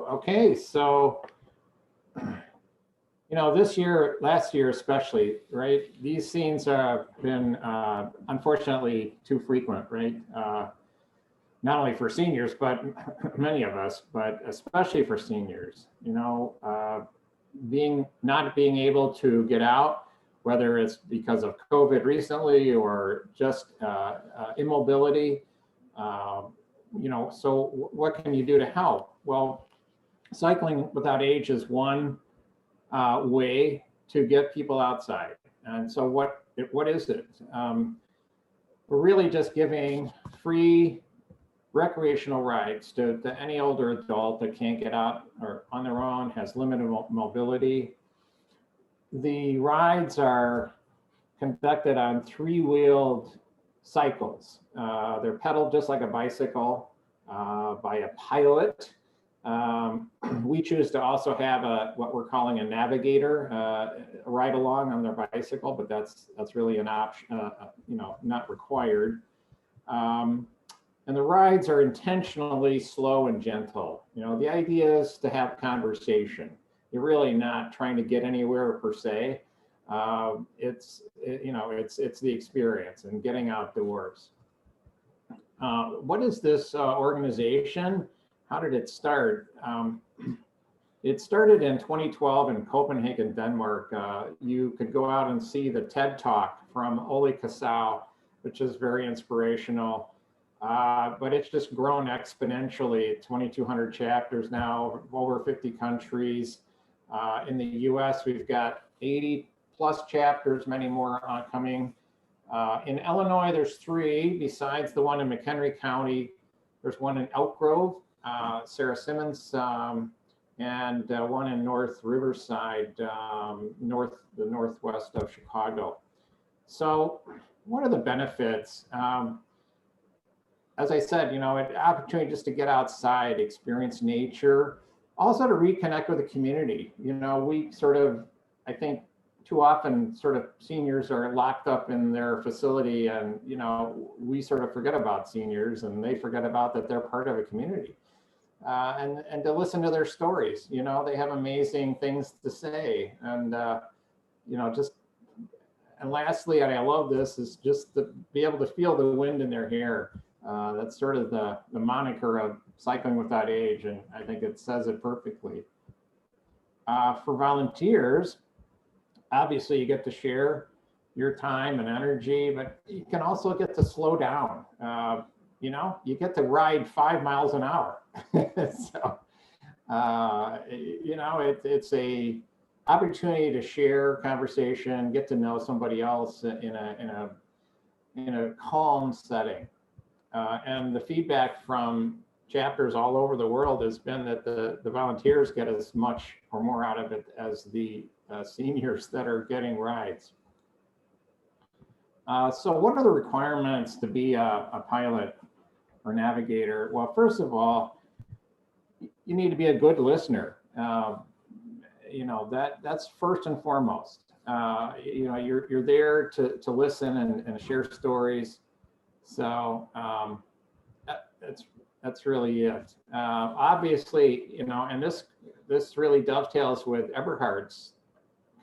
Okay, so, this year, last year especially, right? These scenes have been unfortunately too frequent, right? Not only for seniors, but many of us, but especially for seniors, not being able to get out, whether it's because of COVID recently or just immobility. So what can you do to help? Well, cycling without age is one way to get people outside. And so what is it? We're really just giving free recreational rides to any older adult that can't get out or on their own, has limited mobility. The rides are conducted on three-wheeled cycles. They're pedaled just like a bicycle by a pilot. We choose to also have what we're calling a Navigator, a ride along on their bicycle, but that's really an option, not required. And the rides are intentionally slow and gentle. The idea is to have conversation. You're really not trying to get anywhere per se. It's the experience and getting outdoors. What is this organization? How did it start? It started in 2012 in Copenhagen, Denmark. You could go out and see the TED Talk from Ole Kasau, which is very inspirational. But it's just grown exponentially. 2,200 chapters now, over 50 countries. In the US, we've got 80 plus chapters, many more coming. In Illinois, there's 3, besides the one in McHenry County. There's one in Elk Grove, Sarah Simmons, and one in North Riverside, the northwest of Chicago. So what are the benefits? As I said, an opportunity just to get outside, experience nature, also to reconnect with the community. We sort of, I think too often seniors are locked up in their facility, and, we sort of forget about seniors and they forget about that they're part of a community. And to listen to their stories, they have amazing things to say. And, and lastly, and I love this, is just to be able to feel the wind in their hair. That's sort of the moniker of cycling without age, and I think it says it perfectly. For volunteers, obviously you get to share your time and energy, but you can also get to slow down. You get to ride 5 miles an hour. So, it's a opportunity to share conversation, get to know somebody else in a calm setting. And the feedback from chapters all over the world has been that the volunteers get as much or more out of it as the seniors that are getting rides. So what are the requirements to be a pilot or navigator? Well, first of all, you need to be a good listener. That's first and foremost. You're there to listen and share stories. So that's really it. Obviously, and this really dovetails with Eberhard's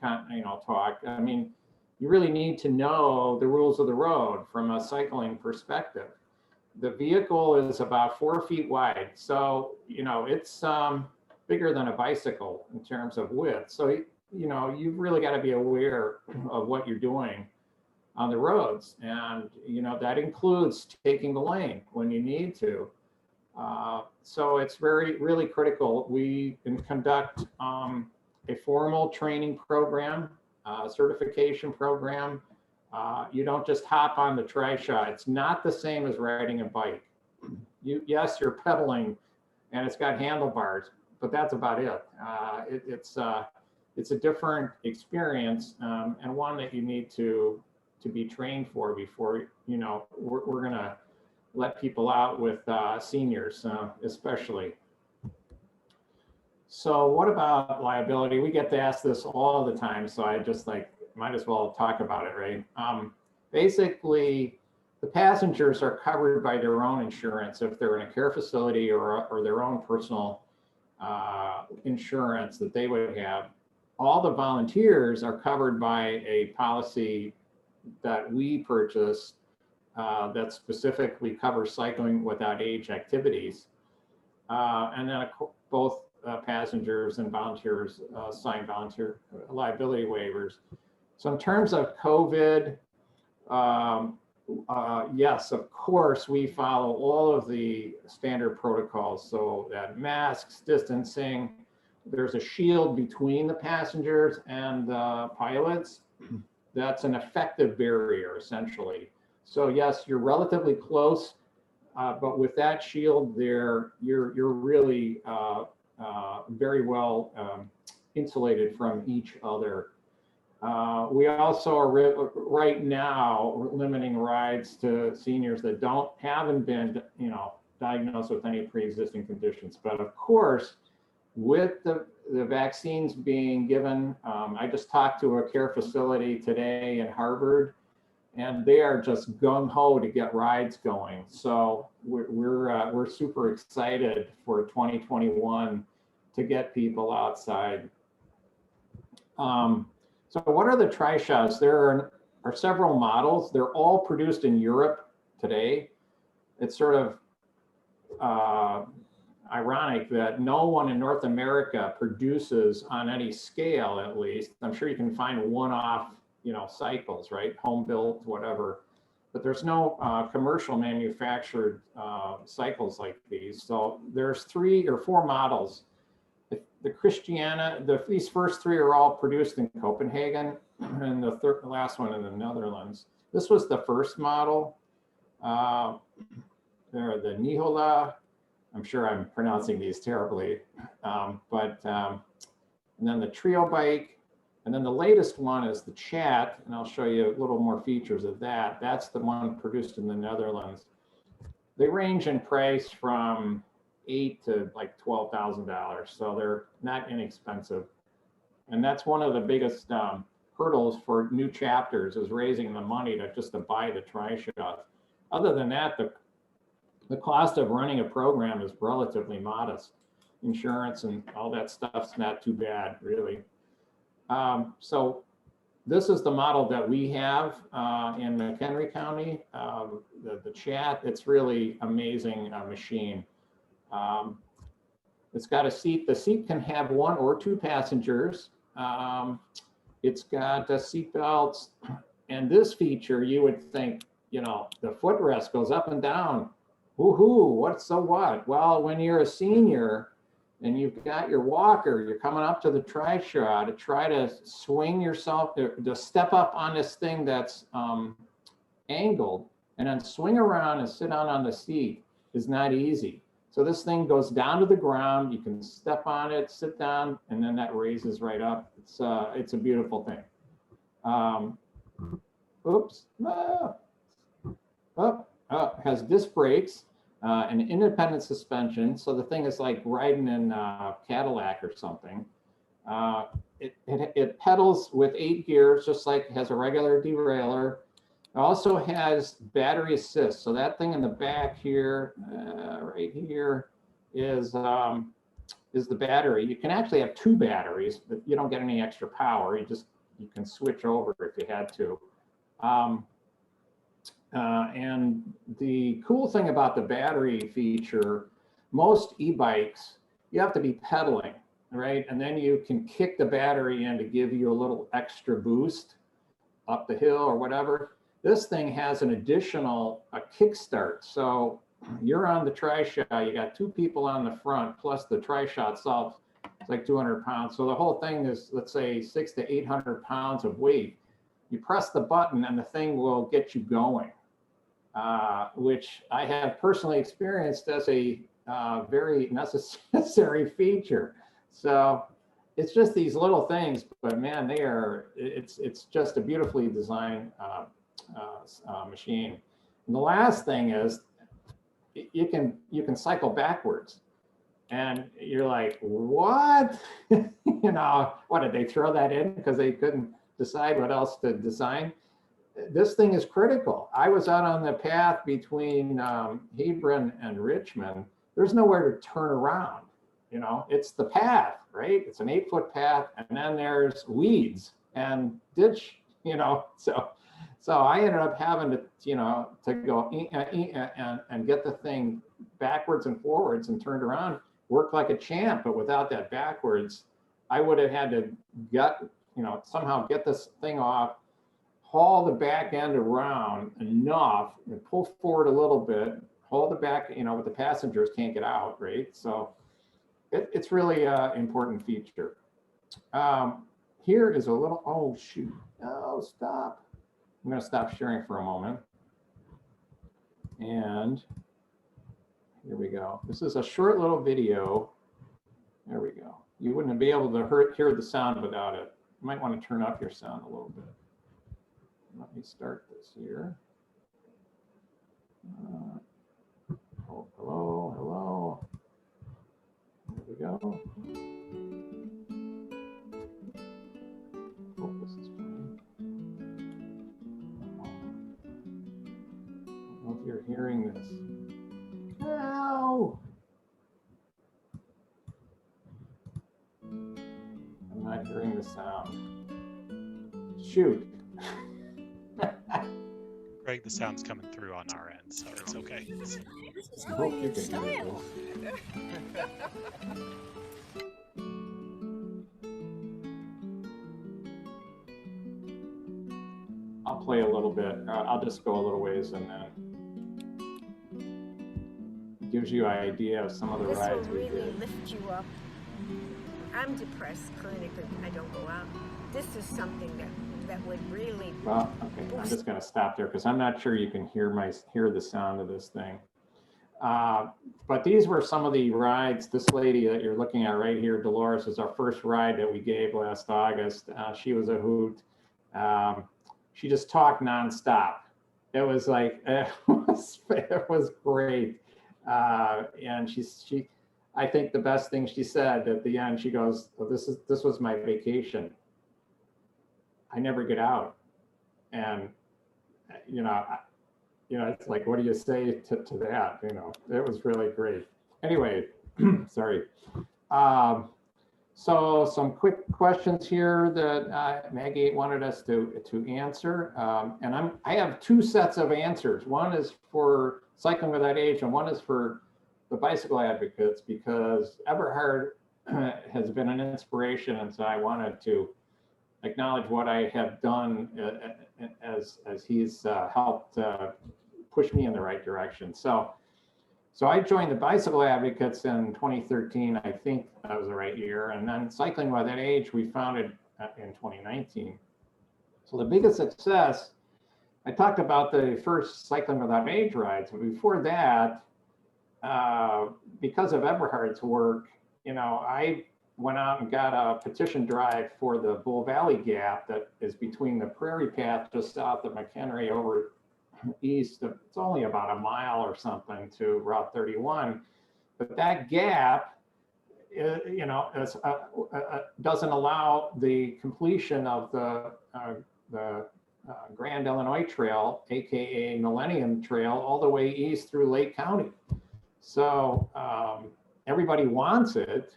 talk. I mean, you really need to know the rules of the road from a cycling perspective. The vehicle is about 4 feet wide, so it's bigger than a bicycle in terms of width. So you've really got to be aware of what you're doing on the roads, and that includes taking the lane when you need to. So it's really critical. We can conduct a formal training program, certification program. You don't just hop on the Trishaw. It's not the same as riding a bike. Yes, you're pedaling, and it's got handlebars, but that's about it. It's a different experience, and one that you need to be trained for before we're going to let people out with seniors, especially. So what about liability? We get to ask this all the time, so I just might as well talk about it, right? Basically, the passengers are covered by their own insurance if they're in a care facility or their own personal insurance that they would have. All the volunteers are covered by a policy that we purchased that specifically covers cycling without age activities. And then both passengers and volunteers sign volunteer liability waivers. So in terms of COVID, yes, of course, we follow all of the standard protocols. So that masks, distancing, there's a shield between the passengers and the pilots. That's an effective barrier, essentially. So yes, you're relatively close, but with that shield there, you're really very well insulated from each other. We also are right now limiting rides to seniors that haven't been, diagnosed with any pre-existing conditions. But of course, with the vaccines being given, I just talked to a care facility today in Harvard, and they are just gung-ho to get rides going. So we're super excited for 2021 to get people outside. So what are the Trishaws? There are several models. They're all produced in Europe today. It's sort of ironic that no one in North America produces on any scale, at least. I'm sure you can find one-off, cycles, right? Home built, whatever. But there's no commercial manufactured cycles like these. So there's 3 or 4 models. These first 3 are all produced in Copenhagen, and the last one in the Netherlands. This was the first model. There, the Nihola. I'm sure I'm pronouncing these terribly, and then the Trio bike, and then the latest one is the Chat, and I'll show you a little more features of that. That's the one produced in the Netherlands. They range in price from $8,000 to like $12,000, so they're not inexpensive. And that's one of the biggest hurdles for new chapters, is raising the money to buy the Trishaws. Other than that, the cost of running a program is relatively modest. Insurance and all that stuff's not too bad, really. So this is the model that we have in McHenry County. The Chat, it's really amazing machine. It's got a seat. The seat can have 1 or 2 passengers. It's got seat belts, and this feature, you would think, the footrest goes up and down. Woohoo! What? Well, when you're a senior and you've got your walker, you're coming up to the Trishaw to try to swing yourself, to step up on this thing that's angled, and then swing around and sit down on the seat is not easy. So this thing goes down to the ground. You can step on it, sit down, and then that raises right up. It's a beautiful thing. Has disc brakes, an independent suspension. So the thing is like riding in a Cadillac or something. It pedals with 8 gears, just like it has a regular derailleur. It also has battery assist. So that thing in the back here, right here, is the battery. You can actually have 2 batteries, but you don't get any extra power. You can switch over if you had to. And the cool thing about the battery feature, most e-bikes, you have to be pedaling, right? And then you can kick the battery in to give you a little extra boost up the hill or whatever. This thing has an additional kickstart. So you're on the Trishaw, you got 2 people on the front, plus the Trishaw itself, it's like 200 pounds. So the whole thing is, let's say, 600 to 800 pounds of weight. You press the button and the thing will get you going, which I have personally experienced as a very necessary feature. So it's just these little things, but man, it's just a beautifully designed machine. And the last thing is you can cycle backwards, and you're like, what? What did they throw that in because they couldn't decide what else to design? This thing is critical. I was out on the path between Hebron and Richmond. There's nowhere to turn around. you know, it's the path, right? It's an 8-foot path, and then there's weeds and ditch, you know. So I ended up having to, you know, to go and get the thing backwards and forwards and turned around, work like a champ. But without that backwards, I would have had to get, you know, somehow get this thing off, haul the back end around enough and pull forward a little bit, haul the back, you know, with the passengers can't get out, right? So it's really an important feature. Here is a little, oh shoot, oh stop. I'm going to stop sharing for a moment. And here we go. This is a short little video. There we go. You wouldn't be able to hear the sound without it. You might want to turn up your sound a little bit. Let me start this here. Oh, hello, hello. There we go. Oh, this is funny. I don't know if you're hearing this. Ow! I'm not hearing the sound. Shoot. Greg, the sound's coming through on our end, so it's okay. This is I hope you can hear style. this. I'll play a little bit. I'll just go a little ways and then it gives you an idea of some of the This will rides we really did. lift you up. I'm depressed clinically. I don't go out. This is something that would really. Well, okay, I'm just going to stop there because I'm not sure you can hear the sound of this thing. But these were some of the rides. This lady that you're looking at right here, Dolores, is our first ride that we gave last August. She was a hoot. She just talked nonstop. It was like, it was great. And she, I think the best thing she said at the end, she goes, well, this was my vacation. I never get out. And, you know, it's like, what do you say to that? You know, it was really great. Anyway, sorry. So some quick questions here that Maggie wanted us to answer. And I have two sets of answers. One is for Cycling Without Age and one is for the Bicycle Advocates, because Eberhard has been an inspiration. And so I wanted to acknowledge what I have done as he's helped push me in the right direction. So I joined the Bicycle Advocates in 2013. I think that was the right year. And then Cycling Without Age, we founded in 2019. So the biggest success, I talked about the first Cycling Without Age rides. But before that, because of Eberhard's work, you know, I went out and got a petition drive for the Bull Valley Gap that is between the Prairie Path just south of McHenry over east of, it's only about a mile or something to Route 31. But that gap, you know, doesn't allow the completion of the Grand Illinois Trail, AKA Millennium Trail, all the way east through Lake County. So everybody wants it.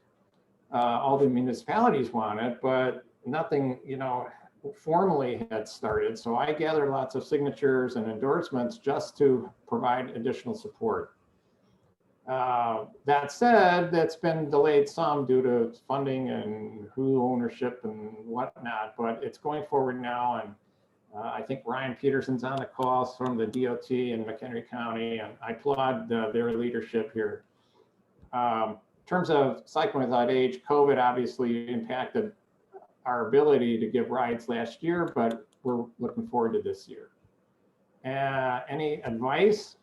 All the municipalities want it, but nothing, you know, formally had started. So I gathered lots of signatures and endorsements just to provide additional support. That said, that's been delayed some due to funding and who ownership and whatnot, but it's going forward now. And I think Ryan Peterson's on the call from the DOT in McHenry County, and I applaud their leadership here. In terms of Cycling Without Age, COVID obviously impacted our ability to give rides last year, but we're looking forward to this year. Any advice?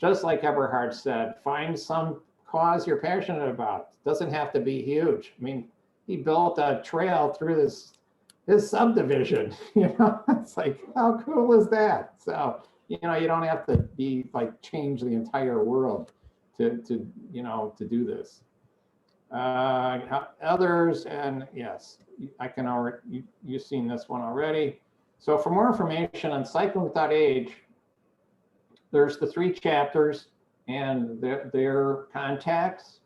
Just like Eberhard said, find some cause you're passionate about. It doesn't have to be huge. I mean, he built a trail through his subdivision, you know, it's like, how cool is that? So, you know, you don't have to be like change the entire world to you know, to do this. Others, and yes, I can already, you've seen this one already. So for more information on Cycling Without Age, there's the 3 chapters and their contacts.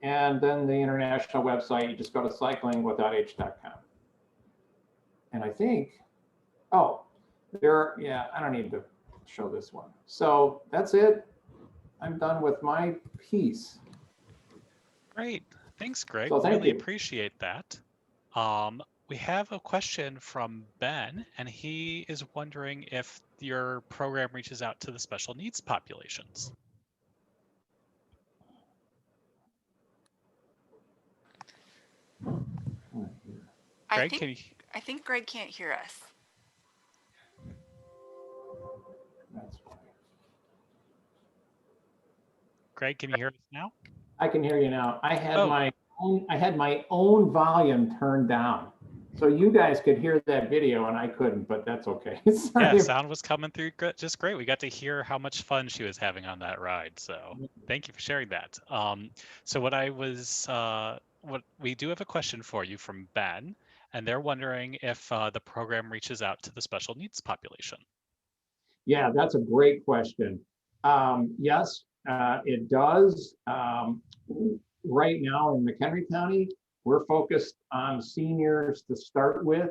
And then the international website, you just go to cyclingwithoutage.com. And I think, oh, yeah, I don't need to show this one. So that's it. I'm done with my piece. Great. Thanks, Greg. So thank Really you. appreciate that. We have a question from Ben, and he is wondering if your program reaches out to the special needs populations. Greg, can you? I think Greg can't hear us. That's fine. Greg, can you hear us now? I can hear you now. I had my own volume turned down. So you guys could hear that video and I couldn't, but that's okay. Yeah, sound was coming through just great. We got to hear how much fun she was having on that ride. So thank you for sharing that. So what we do have a question for you from Ben, and they're wondering if the program reaches out to the special needs population. Yeah, that's a great question. Yes, it does. Right now in McHenry County, we're focused on seniors to start with.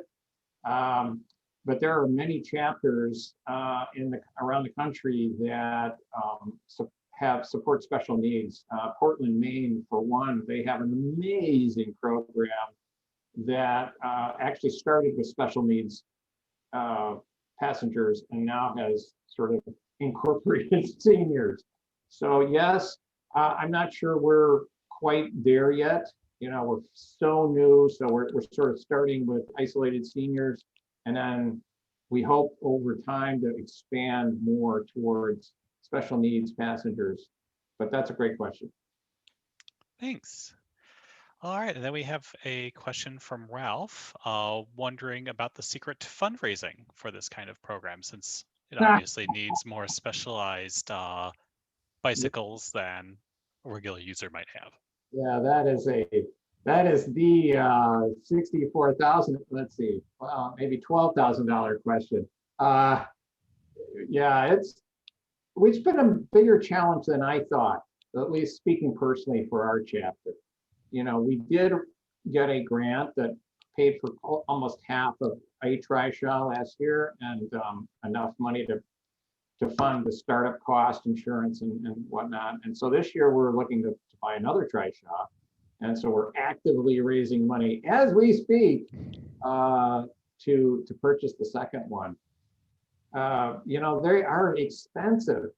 But there are many chapters around the country that have support special needs. Portland, Maine, for one, they have an amazing program that actually started with special needs passengers and now has sort of incorporated seniors. So yes, I'm not sure we're quite there yet. You know, we're so new, so we're sort of starting with isolated seniors, and then we hope over time to expand more towards special needs passengers. But that's a great question. Thanks. All right, and then we have a question from Ralph, wondering about the secret to fundraising for this kind of program, since it obviously needs more specialized bicycles than a regular user might have. Yeah, that is the 64,000. Let's see, maybe $12,000 question. Yeah, it's been a bigger challenge than I thought. At least speaking personally for our chapter. You know, we did get a grant that paid for almost half of a Trishaw last year, and enough money to fund the startup cost, insurance, and whatnot. And so this year we're looking to buy another Trishaw, and so we're actively raising money as we speak to purchase the second one. You know, they are expensive.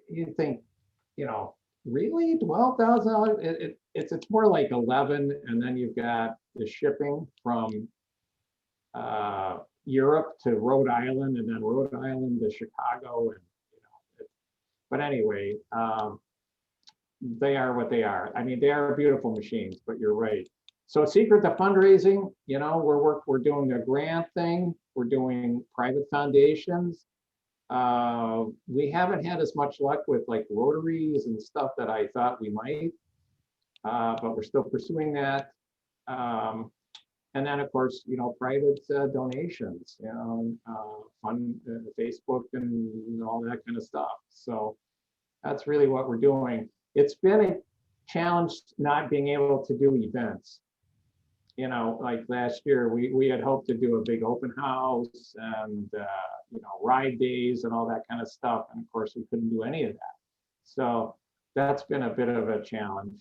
You think, you know, really $12,000? It's more like 11, and then you've got the shipping from Europe to Rhode Island, and then Rhode Island to Chicago, and you know. But anyway, they are what they are. I mean, they are beautiful machines, but you're right. So secret to fundraising, you know, we're doing a grant thing. We're doing private foundations. We haven't had as much luck with like Rotaries and stuff that I thought we might, but we're still pursuing that. And then of course, you know, private donations, you know, fund Facebook and all that kind of stuff. So that's really what we're doing. It's been a challenge not being able to do events. You know, like last year, we had hoped to do a big open house and, you know, ride days and all that kind of stuff. And of course, we couldn't do any of that. So that's been a bit of a challenge.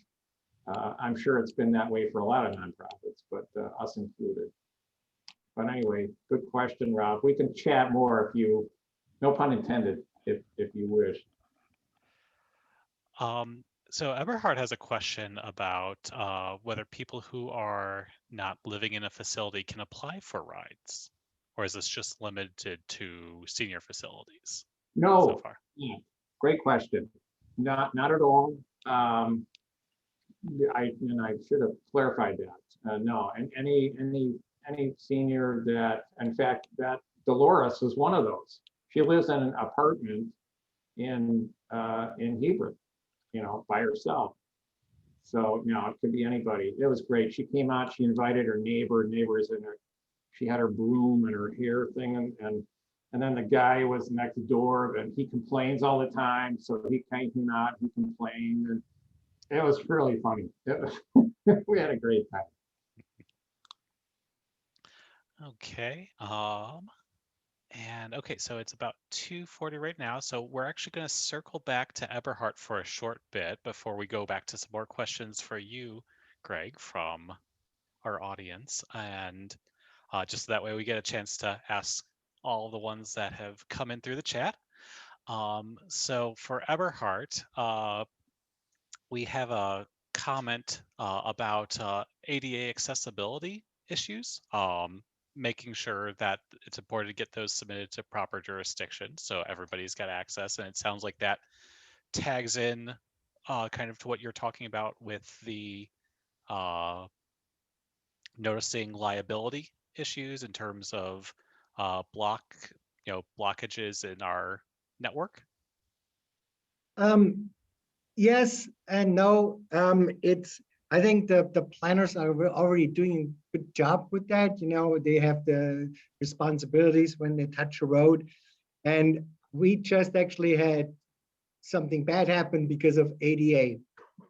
I'm sure it's been that way for a lot of nonprofits, but us included. But anyway, good question, Rob. We can chat more if you, no pun intended, if you wish. So Eberhard has a question about whether people who are not living in a facility can apply for rides, or is this just limited to senior facilities? No, so far? Yeah, great question. Not at all. I should have clarified that. No, and any senior that, in fact, that Dolores is one of those. She lives in an apartment in Hebron, you know, by herself. So, you know, it could be anybody. It was great. She came out, she invited her neighbors in her, she had her broom and her hair thing, and then the guy was next door, and he complains all the time. So he came out, he complained, It was really funny. We had a great time. Okay. And okay, so it's about 2:40 right now. So we're actually going to circle back to Eberhard for a short bit before we go back to some more questions for you, Greg, from our audience. And just so that way we get a chance to ask all the ones that have come in through the chat. So for Eberhard, we have a comment about ADA accessibility issues, making sure that it's important to get those submitted to proper jurisdiction so everybody's got access. And it sounds like that tags in kind of to what you're talking about with the noticing liability issues in terms of blockages in our network. Yes and no. I think the planners are already doing a good job with that. You know, they have the responsibilities when they touch a road. And we just actually had something bad happen because of ADA.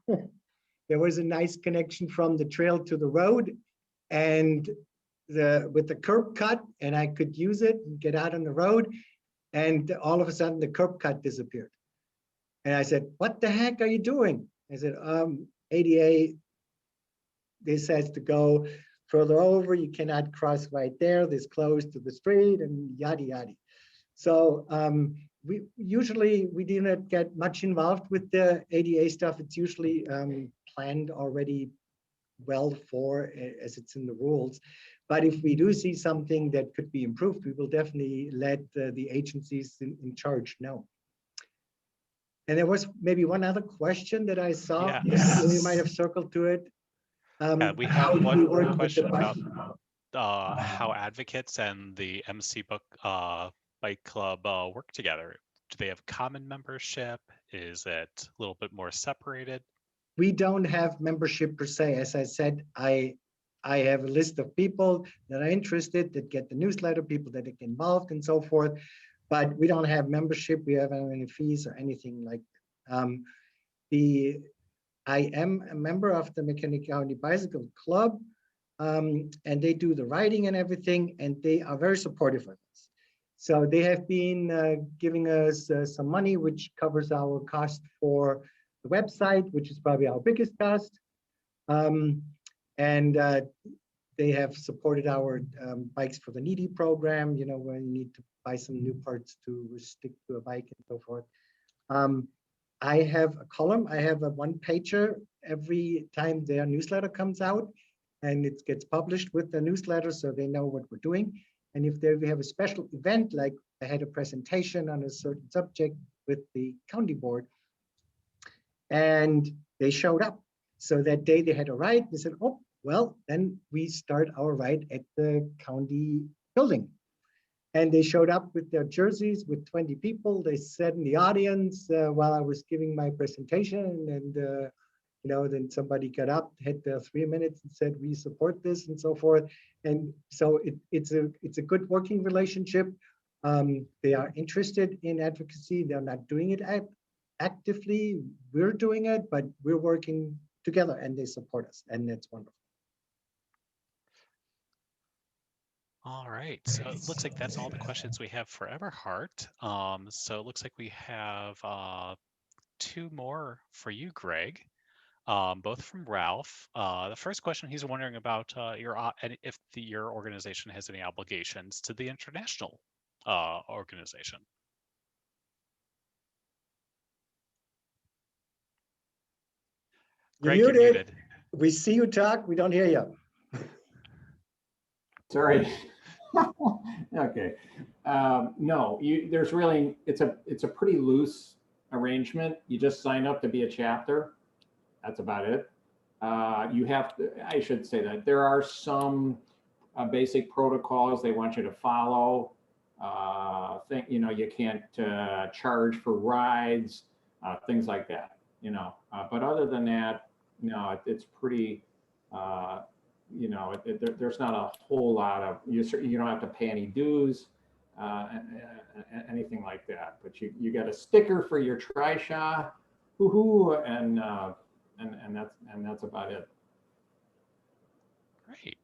There was a nice connection from the trail to the road and with the curb cut, and I could use it and get out on the road. And all of a sudden the curb cut disappeared. And I said, what the heck are you doing? I said, ADA, this has to go further over. You cannot cross right there. This close to the street and yada, yada. So we do not get much involved with the ADA stuff. It's usually planned already well for as it's in the rules. But if we do see something that could be improved, we will definitely let the agencies in charge know. And there was maybe one other question that I saw. Yes. You might have circled to it. We have one question about how advocates and the MC Bike Club work together. Do they have common membership? Is it a little bit more separated? We don't have membership per se. As I said, I have a list of people that are interested, that get the newsletter, people that get involved and so forth. But we don't have membership. We haven't any fees or anything like that. I am a member of the McHenry County Bicycle Club, and they do the riding and everything, and they are very supportive of us. So they have been giving us some money, which covers our cost for the website, which is probably our biggest cost. They have supported our Bikes for the Needy program, you know, where you need to buy some new parts to stick to a bike and so forth. I have a column. I have a one-pager every time their newsletter comes out, and it gets published with the newsletter so they know what we're doing. And if we have a special event, like I had a presentation on a certain subject with the county board, and they showed up. So that day they had a ride. They said, oh, well, then we start our ride at the county building. And they showed up with their jerseys with 20 people. They sat in the audience while I was giving my presentation. And, you know, then somebody got up, had 3 minutes and said, we support this and so forth. And so it's a good working relationship. They are interested in advocacy. They're not doing it actively. We're doing it, but we're working together and they support us. And that's wonderful. All right, so it looks like that's all the questions we have for Eberhard. So it looks like we have 2 more for you, Greg, both from Ralph. The first question, he's wondering about if your organization has any obligations to the international organization. Greg, you're muted. We see you talk, we don't hear you. Sorry. Okay. No, there's really, it's a pretty loose arrangement. You just sign up to be a chapter. That's about it. You have to, I should say that there are some basic protocols they want you to follow. You know, you can't charge for rides, things like that, you know. But other than that, no, it's pretty, you know, there's not a whole lot of, you don't have to pay any dues, anything like that. But you got a sticker for your Trishaw, woohoo, and and that's about it. Great.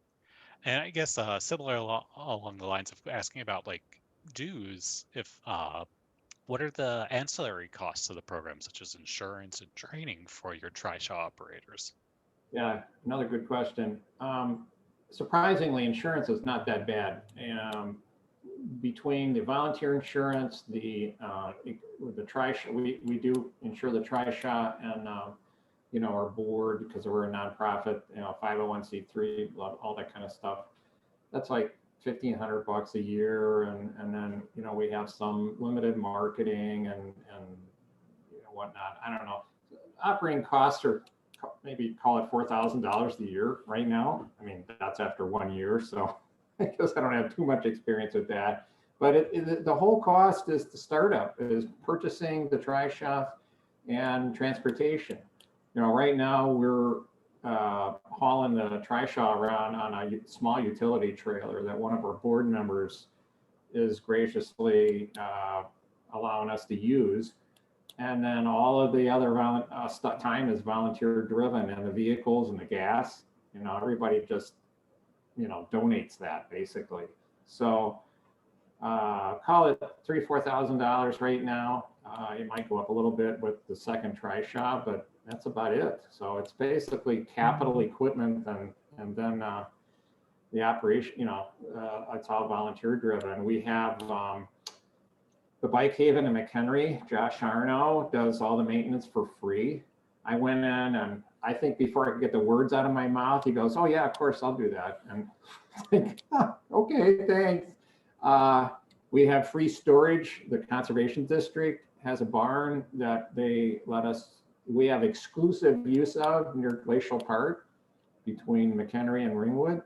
And I guess similar along the lines of asking about like dues, if what are the ancillary costs of the program, such as insurance and training for your Trishaw operators? Yeah, another good question. Surprisingly, insurance is not that bad. Between the volunteer insurance, the Trishaw, we do insure the Trishaw, and you know, our board, because we're a nonprofit, you know, 501c3, all that kind of stuff. That's like $1,500 a year, and then, you know, we have some limited marketing and you know, whatnot. I don't know. Operating costs are maybe call it $4,000 a year right now. I mean, that's after 1 year, so I guess I don't have too much experience with that. But the whole cost is the startup, is purchasing the Trishaw and transportation. You know, right now we're hauling the Trishaw around on a small utility trailer that one of our board members is graciously allowing us to use. And then all of the other time is volunteer driven, and the vehicles and the gas, you know, everybody just, you know, donates that basically. So call it $3,000-4,000 right now. It might go up a little bit with the second Trishaw, but that's about it. So it's basically capital equipment, and then the operation, you know, it's all volunteer driven. We have the Bike Haven in McHenry. Josh Arno does all the maintenance for free. I went in, and I think before I could get the words out of my mouth, he goes, "Oh yeah, of course I'll do that." And I think, okay, thanks. We have free storage. The Conservation District has a barn that they let us, we have exclusive use of near Glacial Park between McHenry and Ringwood,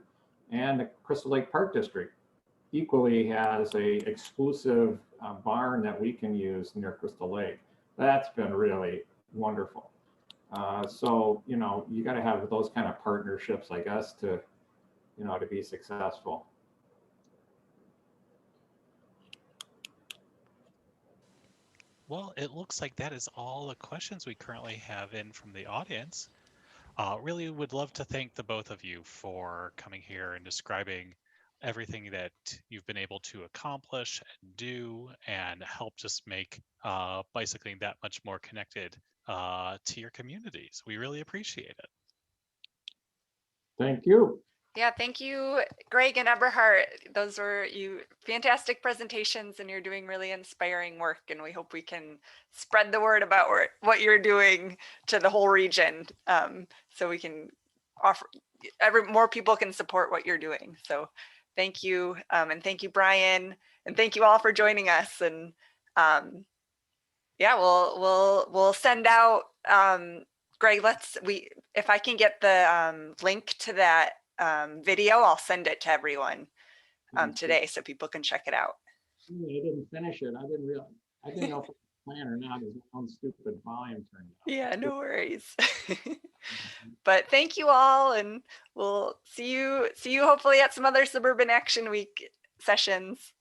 and the Crystal Lake Park District equally has a exclusive barn that we can use near Crystal Lake. That's been really wonderful. So, you know, you got to have those kind of partnerships, I guess, to, you know, to be successful. Well, it looks like that is all the questions we currently have in from the audience. Really would love to thank the both of you for coming here and describing everything that you've been able to accomplish and do, and help just make bicycling that much more connected to your communities. We really appreciate it. Thank you. Yeah, thank you, Greg and Eberhard. Those were fantastic presentations, and you're doing really inspiring work. And we hope we can spread the word about what you're doing to the whole region, so we can offer more people can support what you're doing. So thank you, and thank you, Brian, and thank you all for joining us. And yeah, we'll send out. Greg, if I can get the link to that video, I'll send it to everyone today so people can check it out. I didn't finish it. I didn't realize. I didn't know if it was planned or not. His own stupid volume turned out. Yeah, no worries. But thank you all, and we'll see you hopefully at some other Suburban Action Week sessions.